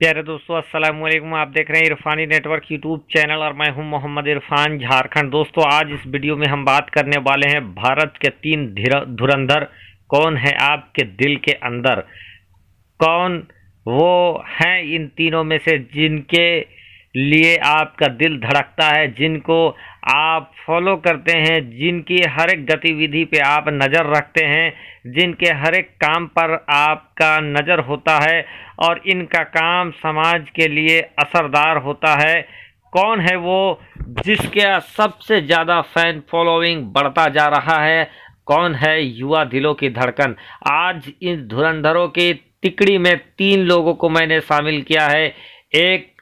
प्यारे दोस्तों, अस्सलाम वालेकुम। आप देख रहे हैं इरफानी नेटवर्क यूट्यूब चैनल और मैं हूं मोहम्मद इरफान, झारखंड। दोस्तों, आज इस वीडियो में हम बात करने वाले हैं भारत के तीन धुरंधर कौन है आपके दिल के अंदर। कौन वो हैं इन तीनों में से जिनके लिए आपका दिल धड़कता है, जिनको आप फॉलो करते हैं, जिनकी हर एक गतिविधि पे आप नज़र रखते हैं, जिनके हर एक काम पर आपका नज़र होता है और इनका काम समाज के लिए असरदार होता है। कौन है वो जिसके सबसे ज़्यादा फैन फॉलोइंग बढ़ता जा रहा है? कौन है युवा दिलों की धड़कन? आज इन धुरंधरों की तिकड़ी में तीन लोगों को मैंने शामिल किया है। एक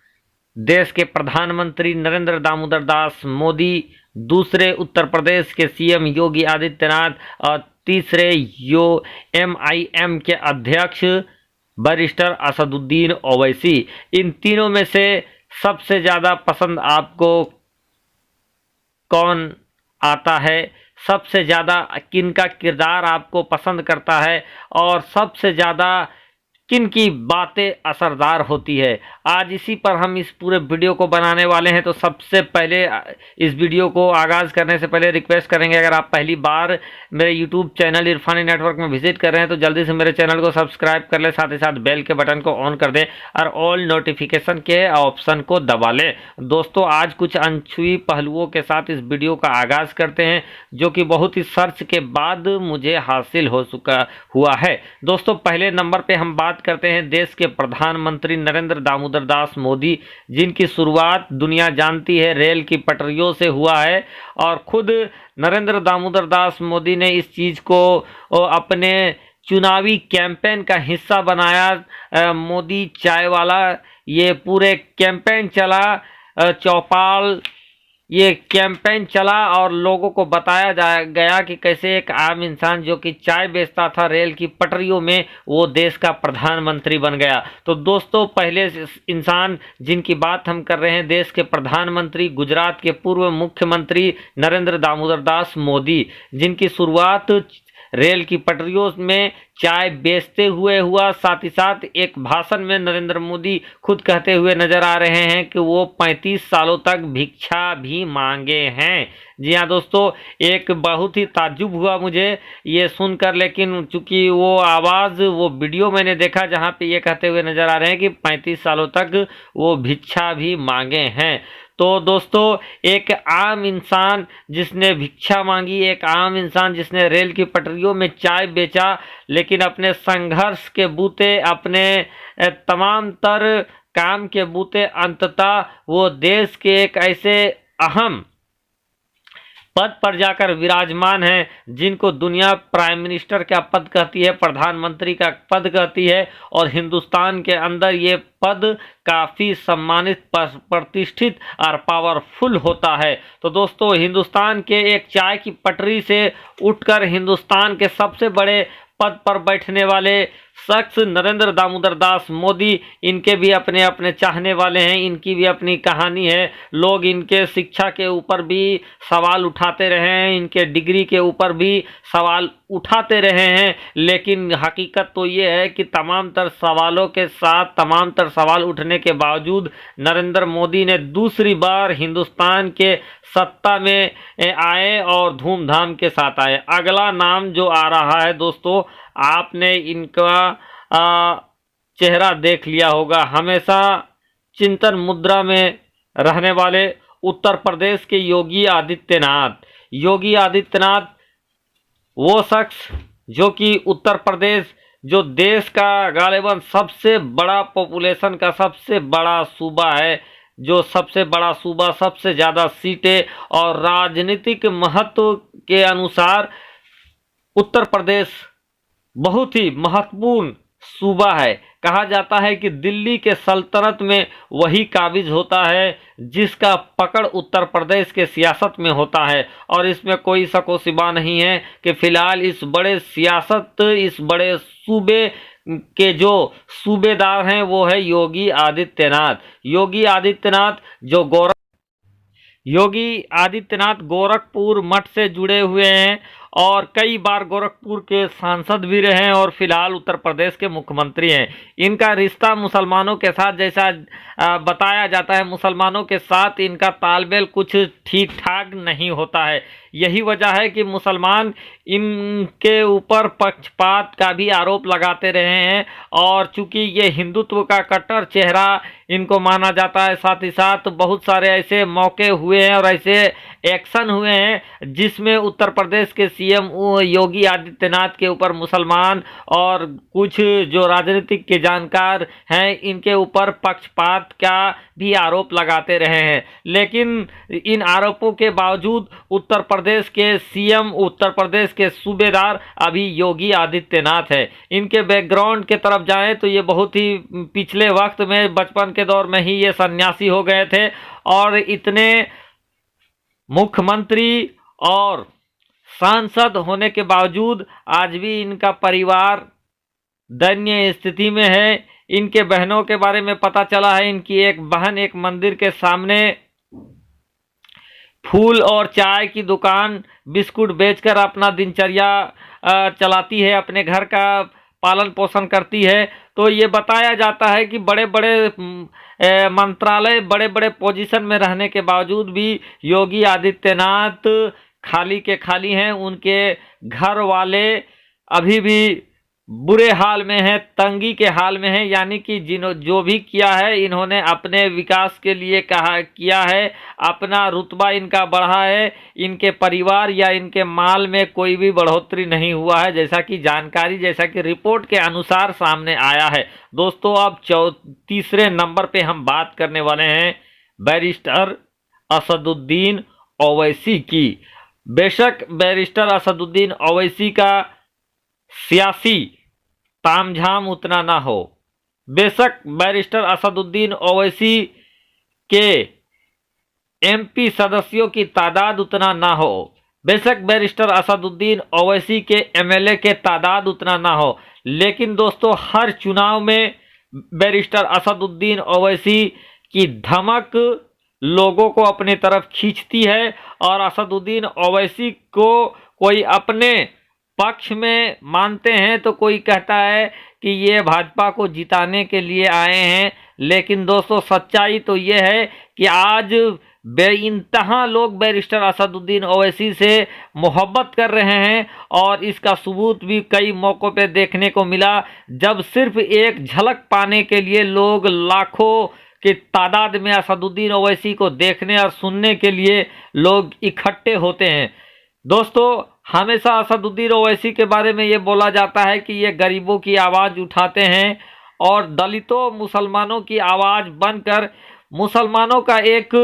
देश के प्रधानमंत्री नरेंद्र दामोदर दास मोदी, दूसरे उत्तर प्रदेश के सीएम योगी आदित्यनाथ और तीसरे एमआईएम के अध्यक्ष बैरिस्टर असदुद्दीन ओवैसी। इन तीनों में से सबसे ज़्यादा पसंद आपको कौन आता है? सबसे ज़्यादा किनका किरदार आपको पसंद करता है और सबसे ज़्यादा किन की बातें असरदार होती है? आज इसी पर हम इस पूरे वीडियो को बनाने वाले हैं। तो सबसे पहले इस वीडियो को आगाज़ करने से पहले रिक्वेस्ट करेंगे, अगर आप पहली बार मेरे यूट्यूब चैनल इरफानी नेटवर्क में विजिट कर रहे हैं तो जल्दी से मेरे चैनल को सब्सक्राइब कर लें, साथ ही साथ बेल के बटन को ऑन कर दें और ऑल नोटिफिकेशन के ऑप्शन को दबा लें। दोस्तों, आज कुछ अनछुई पहलुओं के साथ इस वीडियो का आगाज़ करते हैं, जो कि बहुत ही सर्च के बाद मुझे हासिल हुआ है। दोस्तों, पहले नंबर पर हम बात करते हैं देश के प्रधानमंत्री नरेंद्र दामोदर दास मोदी, जिनकी शुरुआत दुनिया जानती है रेल की पटरियों से हुआ है। और खुद नरेंद्र दामोदर दास मोदी ने इस चीज़ को अपने चुनावी कैंपेन का हिस्सा बनाया। मोदी चाय वाला ये पूरे कैंपेन चला, चौपाल ये कैंपेन चला और लोगों को बताया गया कि कैसे एक आम इंसान जो कि चाय बेचता था रेल की पटरियों में, वो देश का प्रधानमंत्री बन गया। तो दोस्तों, पहले इंसान जिनकी बात हम कर रहे हैं, देश के प्रधानमंत्री, गुजरात के पूर्व मुख्यमंत्री नरेंद्र दामोदर दास मोदी, जिनकी शुरुआत रेल की पटरियों में चाय बेचते हुए हुआ। साथ ही साथ एक भाषण में नरेंद्र मोदी खुद कहते हुए नजर आ रहे हैं कि वो 35 सालों तक भिक्षा भी मांगे हैं। जी हाँ दोस्तों, एक बहुत ही ताज्जुब हुआ मुझे ये सुनकर, लेकिन चूंकि वो आवाज़, वो वीडियो मैंने देखा जहाँ पे ये कहते हुए नजर आ रहे हैं कि 35 सालों तक वो भिक्षा भी मांगे हैं। तो दोस्तों, एक आम इंसान जिसने भिक्षा मांगी, एक आम इंसान जिसने रेल की पटरियों में चाय बेचा, लेकिन अपने संघर्ष के बूते, अपने तमाम तर काम के बूते अंततः वो देश के एक ऐसे अहम पद पर जाकर विराजमान है जिनको दुनिया प्राइम मिनिस्टर का पद कहती है, प्रधानमंत्री का पद कहती है, और हिंदुस्तान के अंदर ये पद काफ़ी सम्मानित, प्रतिष्ठित और पावरफुल होता है। तो दोस्तों, हिंदुस्तान के एक चाय की पटरी से उठकर हिंदुस्तान के सबसे बड़े पद पर बैठने वाले शख्स नरेंद्र दामोदर दास मोदी, इनके भी अपने अपने चाहने वाले हैं, इनकी भी अपनी कहानी है। लोग इनके शिक्षा के ऊपर भी सवाल उठाते रहे हैं, इनके डिग्री के ऊपर भी सवाल उठाते रहे हैं, लेकिन हकीकत तो ये है कि तमाम तर सवालों के साथ, तमाम तर सवाल उठने के बावजूद नरेंद्र मोदी ने दूसरी बार हिंदुस्तान के सत्ता में आए और धूमधाम के साथ आए। अगला नाम जो आ रहा है दोस्तों, आपने इनका चेहरा देख लिया होगा, हमेशा चिंतन मुद्रा में रहने वाले उत्तर प्रदेश के योगी आदित्यनाथ। योगी आदित्यनाथ वो शख्स जो कि उत्तर प्रदेश, जो देश का गालिबन सबसे बड़ा पॉपुलेशन का सबसे बड़ा सूबा है, जो सबसे बड़ा सूबा, सबसे ज़्यादा सीटें और राजनीतिक महत्व के अनुसार उत्तर प्रदेश बहुत ही महत्वपूर्ण सूबा है। कहा जाता है कि दिल्ली के सल्तनत में वही काबिज होता है जिसका पकड़ उत्तर प्रदेश के सियासत में होता है। और इसमें कोई शक व शिबा नहीं है कि फिलहाल इस बड़े सियासत, इस बड़े सूबे के जो सूबेदार हैं वो है योगी आदित्यनाथ। योगी आदित्यनाथ गोरखपुर मठ से जुड़े हुए हैं और कई बार गोरखपुर के सांसद भी रहे हैं और फिलहाल उत्तर प्रदेश के मुख्यमंत्री हैं। इनका रिश्ता मुसलमानों के साथ, जैसा बताया जाता है, मुसलमानों के साथ इनका तालमेल कुछ ठीक ठाक नहीं होता है। यही वजह है कि मुसलमान इनके ऊपर पक्षपात का भी आरोप लगाते रहे हैं और चूंकि ये हिंदुत्व का कट्टर चेहरा इनको माना जाता है, साथ ही साथ बहुत सारे ऐसे मौके हुए हैं और ऐसे एक्शन हुए हैं जिसमें उत्तर प्रदेश के सीएम योगी आदित्यनाथ के ऊपर मुसलमान और कुछ जो राजनीतिक के जानकार हैं इनके ऊपर पक्षपात का भी आरोप लगाते रहे हैं। लेकिन इन आरोपों के बावजूद उत्तर प्रदेश के सीएम, उत्तर प्रदेश के सूबेदार अभी योगी आदित्यनाथ है। इनके बैकग्राउंड के तरफ जाएं तो ये बहुत ही पिछले वक्त में, बचपन के दौर में ही ये सन्यासी हो गए थे और इतने मुख्यमंत्री और सांसद होने के बावजूद आज भी इनका परिवार दयनीय स्थिति में है। इनके बहनों के बारे में पता चला है, इनकी एक बहन एक मंदिर के सामने फूल और चाय की दुकान, बिस्कुट बेचकर अपना दिनचर्या चलाती है, अपने घर का पालन पोषण करती है। तो ये बताया जाता है कि बड़े बड़े मंत्रालय, बड़े बड़े पोजीशन में रहने के बावजूद भी योगी आदित्यनाथ खाली के खाली हैं। उनके घर वाले अभी भी बुरे हाल में हैं, तंगी के हाल में हैं। यानी कि जो भी किया है इन्होंने अपने विकास के लिए किया है, अपना रुतबा इनका बढ़ा है, इनके परिवार या इनके माल में कोई भी बढ़ोतरी नहीं हुआ है, जैसा कि जानकारी, जैसा कि रिपोर्ट के अनुसार सामने आया है। दोस्तों अब तीसरे नंबर पे हम बात करने वाले हैं बैरिस्टर असदुद्दीन ओवैसी की। बेशक बैरिस्टर असदुद्दीन ओवैसी का सियासी तामझाम उतना ना हो, बेशक बैरिस्टर असदुद्दीन ओवैसी के एमपी सदस्यों की तादाद उतना ना हो, बेशक बैरिस्टर असदुद्दीन ओवैसी के एमएलए के तादाद उतना ना हो, लेकिन दोस्तों हर चुनाव में बैरिस्टर असदुद्दीन ओवैसी की धमक लोगों को अपनी तरफ खींचती है और असदुद्दीन ओवैसी को कोई अपने पक्ष में मानते हैं तो कोई कहता है कि ये भाजपा को जिताने के लिए आए हैं। लेकिन दोस्तों सच्चाई तो ये है कि आज बेइंतहा लोग बैरिस्टर असदुद्दीन ओवैसी से मोहब्बत कर रहे हैं और इसका सबूत भी कई मौक़ों पे देखने को मिला, जब सिर्फ एक झलक पाने के लिए लोग लाखों की तादाद में असदुद्दीन ओवैसी को देखने और सुनने के लिए लोग इकट्ठे होते हैं। दोस्तों हमेशा असदुद्दीन ओवैसी के बारे में ये बोला जाता है कि ये गरीबों की आवाज़ उठाते हैं और दलितों, मुसलमानों की आवाज़ बनकर, मुसलमानों का एक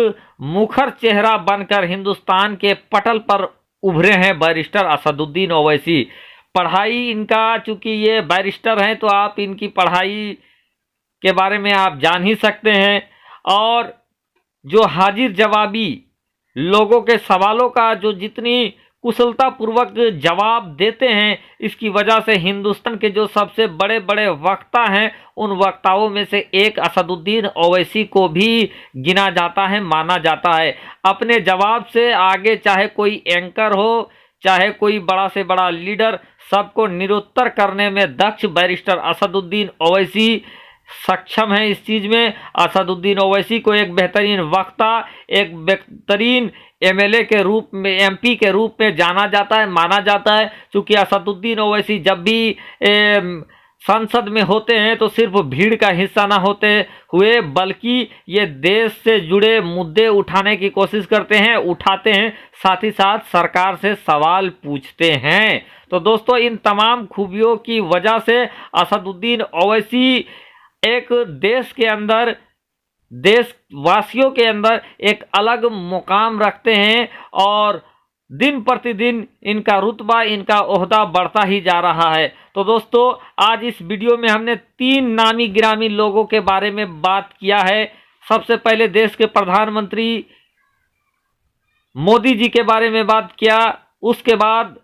मुखर चेहरा बनकर हिंदुस्तान के पटल पर उभरे हैं बैरिस्टर असदुद्दीन ओवैसी। पढ़ाई इनका, चूँकि ये बैरिस्टर हैं तो आप इनकी पढ़ाई के बारे में आप जान ही सकते हैं और जो हाजिर जवाबी लोगों के सवालों का जो जितनी कुशलतापूर्वक जवाब देते हैं, इसकी वजह से हिंदुस्तान के जो सबसे बड़े बड़े वक्ता हैं उन वक्ताओं में से एक असदुद्दीन ओवैसी को भी गिना जाता है, माना जाता है। अपने जवाब से आगे चाहे कोई एंकर हो, चाहे कोई बड़ा से बड़ा लीडर, सबको निरुत्तर करने में दक्ष बैरिस्टर असदुद्दीन ओवैसी सक्षम है। इस चीज़ में असदुद्दीन ओवैसी को एक बेहतरीन वक्ता, एक बेहतरीन एमएलए के रूप में, एमपी के रूप में जाना जाता है, माना जाता है। क्योंकि असदुद्दीन ओवैसी जब भी संसद में होते हैं तो सिर्फ भीड़ का हिस्सा ना होते हुए बल्कि ये देश से जुड़े मुद्दे उठाने की कोशिश करते हैं, उठाते हैं, साथ ही साथ सरकार से सवाल पूछते हैं। तो दोस्तों इन तमाम खूबियों की वजह से असदुद्दीन ओवैसी एक देश के अंदर, देशवासियों के अंदर एक अलग मुकाम रखते हैं और दिन प्रतिदिन इनका रुतबा, इनका ओहदा बढ़ता ही जा रहा है। तो दोस्तों आज इस वीडियो में हमने 3 नामी गिरामी लोगों के बारे में बात किया है। सबसे पहले देश के प्रधानमंत्री मोदी जी के बारे में बात किया, उसके बाद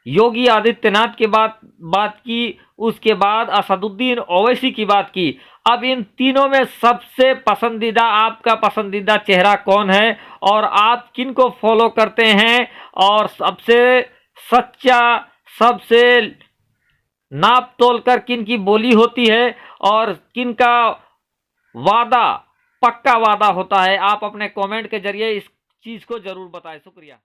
योगी आदित्यनाथ की बात की, उसके बाद असदुद्दीन ओवैसी की बात की। अब इन तीनों में सबसे पसंदीदा, आपका पसंदीदा चेहरा कौन है और आप किन को फॉलो करते हैं और सबसे सच्चा, सबसे नाप तोल कर किन की बोली होती है और किन का वादा पक्का वादा होता है। आप अपने कमेंट के जरिए इस चीज को जरूर बताएं। शुक्रिया।